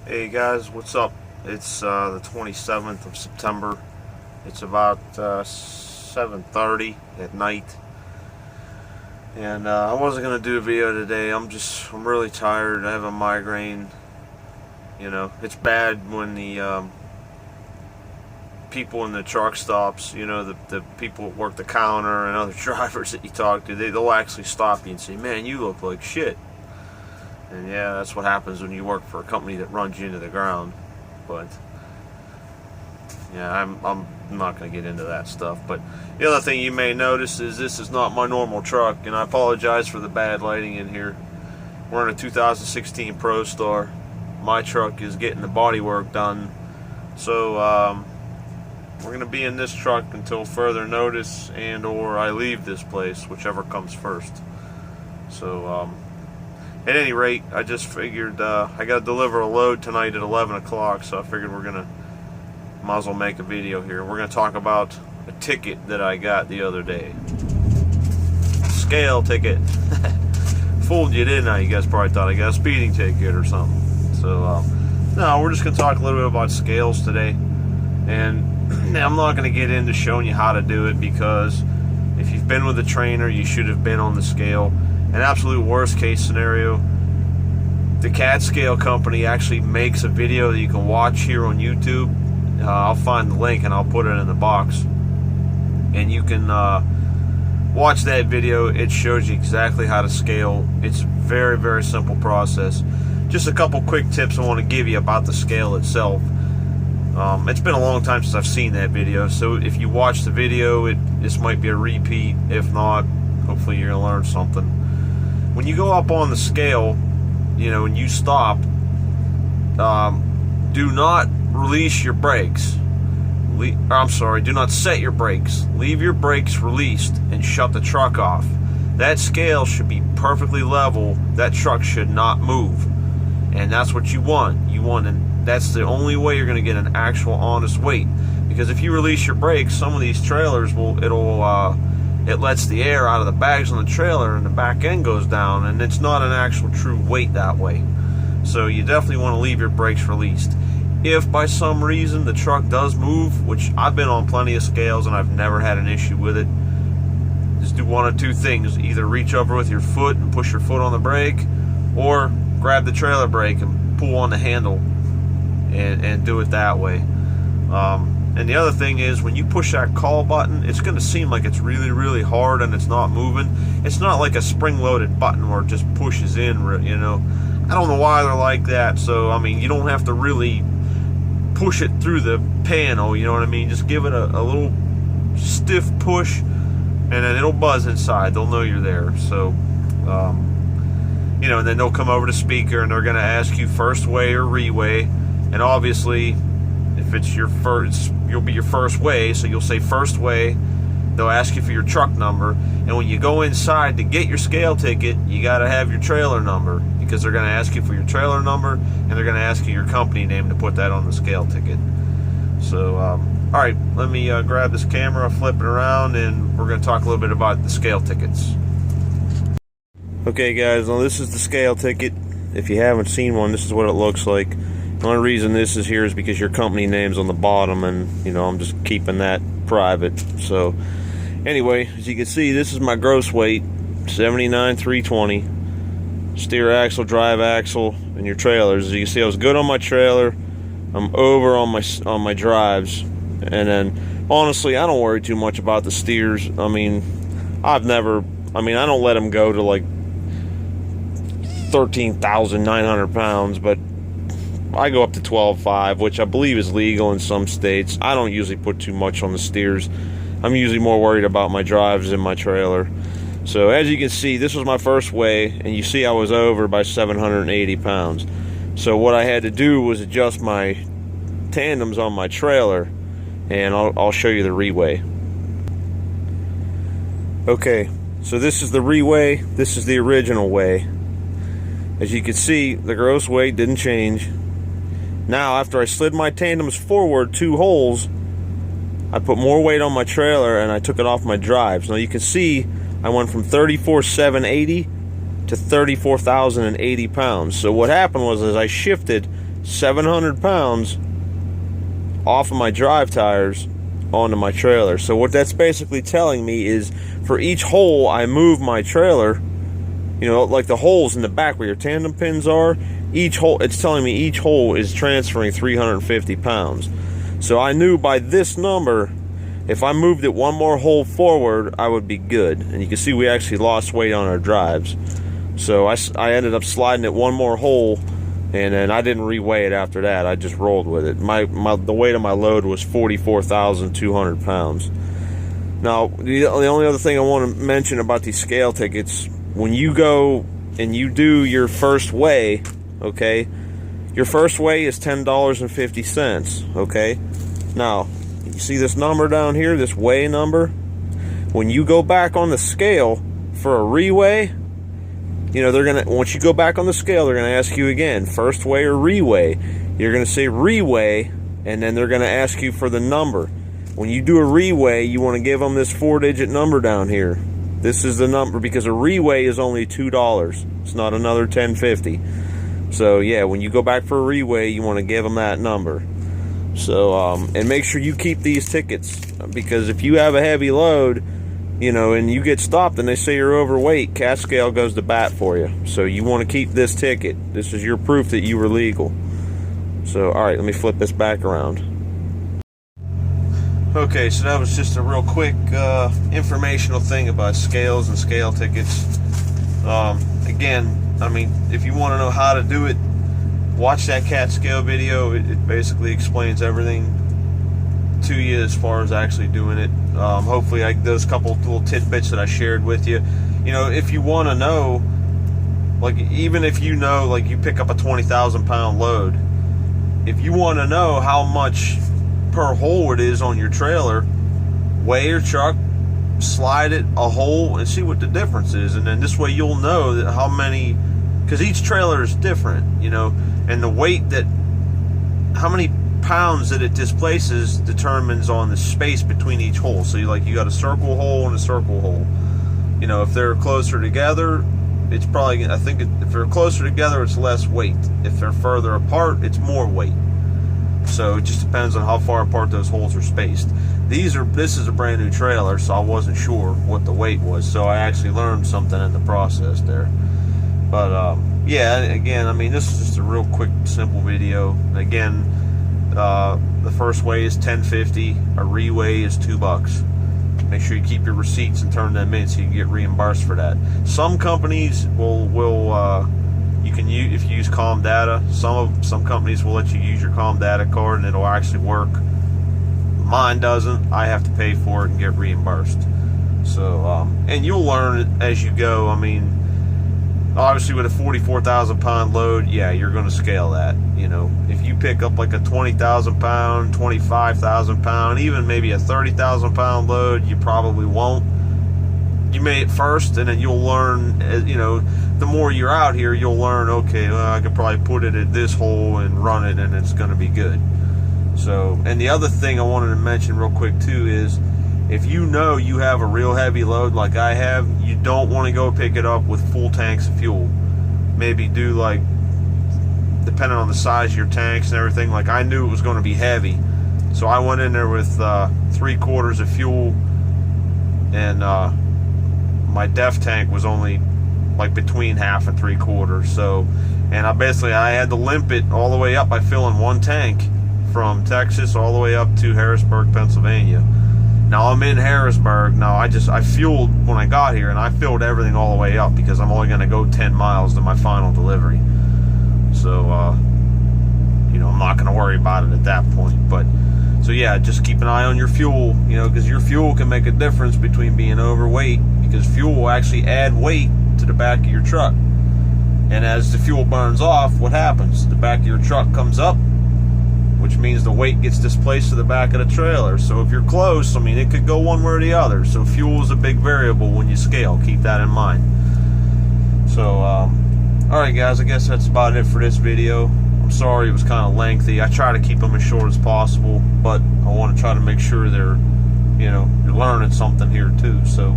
Hey guys, what's up? It's the 27th of September. It's about 7:30 at night, and I wasn't gonna do a video today. I'm really tired. I have a migraine. You know, it's bad when the people in the truck stops. You know, the people that work the counter and other drivers that you talk to, they'll actually stop you and say, "Man, you look like shit." And yeah, that's what happens when you work for a company that runs you into the ground. But yeah, I'm not going to get into that stuff. But the other thing you may notice is this is not my normal truck, and I apologize for the bad lighting in here. We're in a 2016 ProStar. My truck is getting the body work done, so we're going to be in this truck until further notice, and or I leave this place, whichever comes first. So at any rate, I just figured I got to deliver a load tonight at 11 o'clock, so I figured might as well make a video here. We're going to talk about a ticket that I got the other day. Scale ticket. Fooled you, didn't I? You guys probably thought I got a speeding ticket or something. So, no, we're just going to talk a little bit about scales today. And I'm not going to get into showing you how to do it, because if you've been with a trainer, you should have been on the scale. An absolute worst case scenario, the CAT Scale company actually makes a video that you can watch here on YouTube. I'll find the link and I'll put it in the box, and you can watch that video. It shows you exactly how to scale. It's a very, very simple process. Just a couple quick tips I want to give you about the scale itself. It's been a long time since I've seen that video, so if you watch the video, this might be a repeat. If not, hopefully you're going to learn something. When you go up on the scale, you know, and you stop, do not release your brakes. Do not set your brakes. Leave your brakes released and shut the truck off. That scale should be perfectly level. That truck should not move. And that's what you want. And that's the only way you're going to get an actual honest weight. Because if you release your brakes, some of these trailers it lets the air out of the bags on the trailer and the back end goes down, and it's not an actual true weight that way. So you definitely want to leave your brakes released. If by some reason the truck does move, which I've been on plenty of scales and I've never had an issue with it, just do one of two things. Either reach over with your foot and push your foot on the brake, or grab the trailer brake and pull on the handle and do it that way. And the other thing is, when you push that call button, it's going to seem like it's really, really hard and it's not moving. It's not like a spring-loaded button where it just pushes in, you know. I don't know why they're like that. So, I mean, you don't have to really push it through the panel, you know what I mean? Just give it a little stiff push, and then it'll buzz inside. They'll know you're there. So, you know, and then they'll come over to speaker and they're going to ask you first way or re-weigh. And obviously, if it's your first, you'll be your first weigh, so you'll say first weigh. They'll ask you for your truck number, and when you go inside to get your scale ticket, you got to have your trailer number, because they're going to ask you for your trailer number, and they're going to ask you your company name to put that on the scale ticket. So, all right, let me grab this camera, flip it around, and we're going to talk a little bit about the scale tickets. Okay, guys, well, this is the scale ticket. If you haven't seen one, this is what it looks like. The only reason this is here is because your company name's on the bottom, and you know, I'm just keeping that private. So anyway, as you can see, this is my gross weight, 79,320. Steer axle, drive axle, and your trailers. As you can see, I was good on my trailer. I'm over on my drives, and then honestly, I don't worry too much about the steers. I mean, I don't let them go to like 13,900 pounds, but I go up to 12.5, which I believe is legal in some states. I don't usually put too much on the steers. I'm usually more worried about my drives in my trailer. So as you can see, this was my first weigh, and you see I was over by 780 pounds. So what I had to do was adjust my tandems on my trailer, and I'll show you the re-weigh. Okay, so this is the re-weigh. This is the original weigh. As you can see, the gross weight didn't change. Now, after I slid my tandems forward 2 holes, I put more weight on my trailer and I took it off my drives. Now you can see I went from 34,780 to 34,080 pounds. So what happened was, as I shifted 700 pounds off of my drive tires onto my trailer. So what that's basically telling me is for each hole I move my trailer, you know, like the holes in the back where your tandem pins are, each hole, it's telling me each hole is transferring 350 pounds. So I knew by this number, if I moved it one more hole forward, I would be good. And you can see we actually lost weight on our drives. So I ended up sliding it one more hole, and then I didn't reweigh it after that. I just rolled with it. The weight of my load was 44,200 pounds. Now, the only other thing I want to mention about these scale tickets, when you go and you do your first weigh, okay, your first weigh is $10.50, okay? Now, you see this number down here, this weigh number? When you go back on the scale for a reweigh, you know, once you go back on the scale, they're gonna ask you again, first weigh or reweigh. You're gonna say reweigh, and then they're gonna ask you for the number. When you do a reweigh, you want to give them this 4-digit number down here. This is the number, because a reweigh is only $2. It's not another $10.50. So yeah, when you go back for a reweigh, you want to give them that number. So and make sure you keep these tickets, because if you have a heavy load, you know, and you get stopped and they say you're overweight, Cat Scale goes to bat for you. So you want to keep this ticket. This is your proof that you were legal. So all right, let me flip this back around. Okay, so that was just a real quick informational thing about scales and scale tickets. Again, I mean, if you want to know how to do it, watch that Cat Scale video. It basically explains everything to you as far as actually doing it. Hopefully, those couple little tidbits that I shared with you. You know, if you want to know, like, even if you know, like, you pick up a 20,000 pound load, if you want to know how much per hole it is on your trailer, weigh your truck, slide it a hole, and see what the difference is. And then this way you'll know that how many, because each trailer is different, you know, and the weight that, how many pounds that it displaces determines on the space between each hole. So you got a circle hole and a circle hole. You know, if they're closer together, it's probably, I think if they're closer together, it's less weight. If they're further apart, it's more weight. So it just depends on how far apart those holes are spaced. This is a brand new trailer, so I wasn't sure what the weight was. So I actually learned something in the process there. But yeah, again, I mean, this is just a real quick, simple video. Again, the first weigh is $10.50. A reweigh is $2. Make sure you keep your receipts and turn them in so you can get reimbursed for that. Some companies will you can use, if you use Comdata, some companies will let you use your Comdata card and it'll actually work. Mine doesn't. I have to pay for it and get reimbursed. So and you'll learn as you go. I mean, obviously with a 44,000 pound load, yeah, you're going to scale that. You know, if you pick up like a 20,000 pound, 25,000 pound, even maybe a 30,000 pound load, you probably won't. You may at first, and then you'll learn, you know, the more you're out here, you'll learn, okay, well, I could probably put it at this hole and run it, and it's going to be good. So, and the other thing I wanted to mention real quick too is, if you know you have a real heavy load like I have, you don't want to go pick it up with full tanks of fuel. Maybe do, like, depending on the size of your tanks and everything, like I knew it was going to be heavy. So I went in there with 3/4 of fuel, and my DEF tank was only like between 1/2 and 3/4. So, and I had to limp it all the way up by filling one tank from Texas all the way up to Harrisburg, Pennsylvania. Now I'm in Harrisburg. Now I fueled when I got here, and I filled everything all the way up because I'm only going to go 10 miles to my final delivery. So, you know, I'm not going to worry about it at that point. But, so yeah, just keep an eye on your fuel, you know, because your fuel can make a difference between being overweight, because fuel will actually add weight to the back of your truck. And as the fuel burns off, what happens? The back of your truck comes up, which means the weight gets displaced to the back of the trailer. So if you're close, I mean, it could go one way or the other. So fuel is a big variable when you scale. Keep that in mind. So, alright guys, I guess that's about it for this video. I'm sorry it was kind of lengthy. I try to keep them as short as possible, but I want to try to make sure they're, you know, you're learning something here too. So,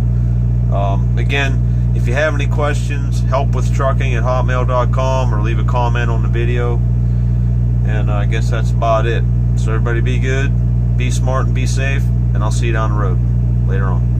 again, if you have any questions, helpwithtrucking@hotmail.com, or leave a comment on the video. And I guess that's about it. So everybody be good, be smart, and be safe. And I'll see you down the road later on.